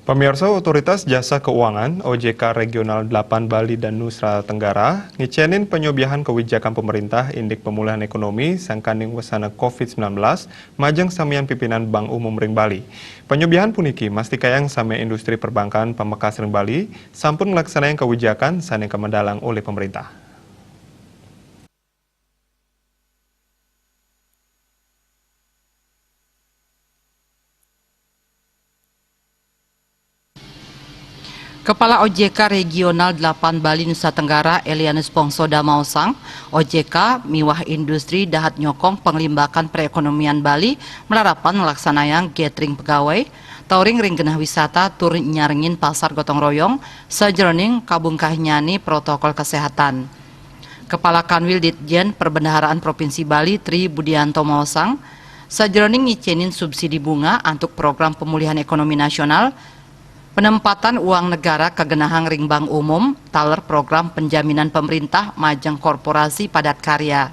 Pemirsa, Otoritas Jasa Keuangan OJK Regional 8 Bali dan Nusa Tenggara ngicenin penyobiahan kebijakan pemerintah Indik Pemulihan Ekonomi sangkaning wasana COVID-19 majeng samian pimpinan Bank Umum Ring Bali. Penyobiahan puniki masti kayang same industri perbankan Pamekasan Ring Bali sampun melaksanakan kebijakan saning kemendalang oleh pemerintah. Kepala OJK Regional 8 Bali Nusa Tenggara Elianus Pongsoda Mausang, OJK miwah industri dahat nyokong penglimbakan perekonomian Bali melarapan melaksanakan gathering pegawai, tauring ring genah wisata tur nyaringin pasar gotong royong, sajroning kabungkah nyani protokol kesehatan. Kepala Kanwil Ditjen Perbendaharaan Provinsi Bali Tri Budianto Mausang, sajroning ngicenin subsidi bunga untuk program pemulihan ekonomi nasional, penempatan uang negara ke genahang ring bank umum, taler program penjaminan pemerintah majeng korporasi padat karya.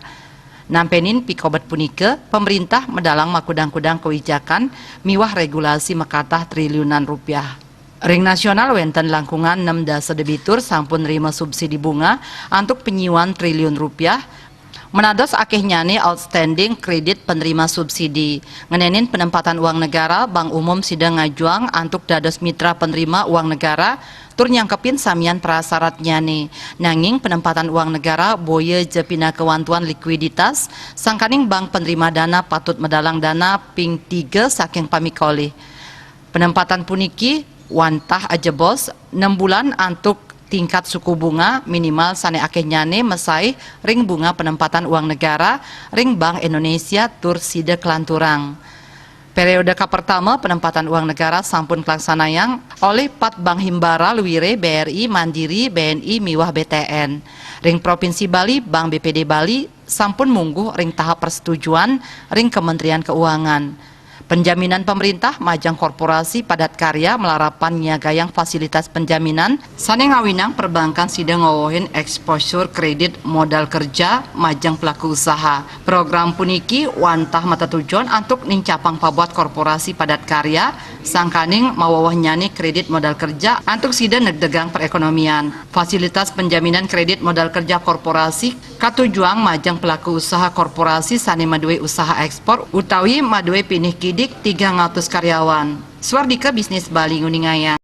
Nampenin pikobat punike, pemerintah medalang makudang-kudang kebijakan miwah regulasi mekatah triliunan rupiah. Ring nasional wenten langkungan 6 dasa debitur sampun nerima subsidi bunga untuk penyiuan triliun rupiah, menados akeh nyane outstanding kredit penerima subsidi. Ngenenin penempatan uang negara, Bank Umum sidang ngajuang untuk dados mitra penerima uang negara, tur nyangkepin samian prasarat nyane. Nanging penempatan uang negara boye jepina kewantuan likuiditas, sangkaning bank penerima dana patut medalang dana ping 3 saking pamikolih. Penempatan puniki wantah aja bos 6 bulan untuk tingkat suku bunga minimal sane akeh nyane mesai ring bunga penempatan uang negara ring Bank Indonesia tur side kelanturang. Periode pertama penempatan uang negara sampun kelaksanayang oleh 4 bank himbara luwire BRI, Mandiri, BNI, miwah BTN. Ring Provinsi Bali, Bank BPD Bali sampun mungguh ring tahap persetujuan ring Kementerian Keuangan. Penjaminan pemerintah majang korporasi padat karya melarapan nyagayang fasilitas penjaminan sane ngawinang perbankan sidang ngawohin exposure kredit modal kerja majang pelaku usaha. Program puniki wantah mata tujuan untuk nincapang pabuat korporasi padat karya sangkaning mawawah nyane kredit modal kerja untuk sidang negdegang perekonomian. Fasilitas penjaminan kredit modal kerja korporasi katujuang majang pelaku usaha korporasi sane maduwe usaha ekspor utawi maduwe pinih kidik 300 karyawan. Swardika Bisnis Bali nguningaya.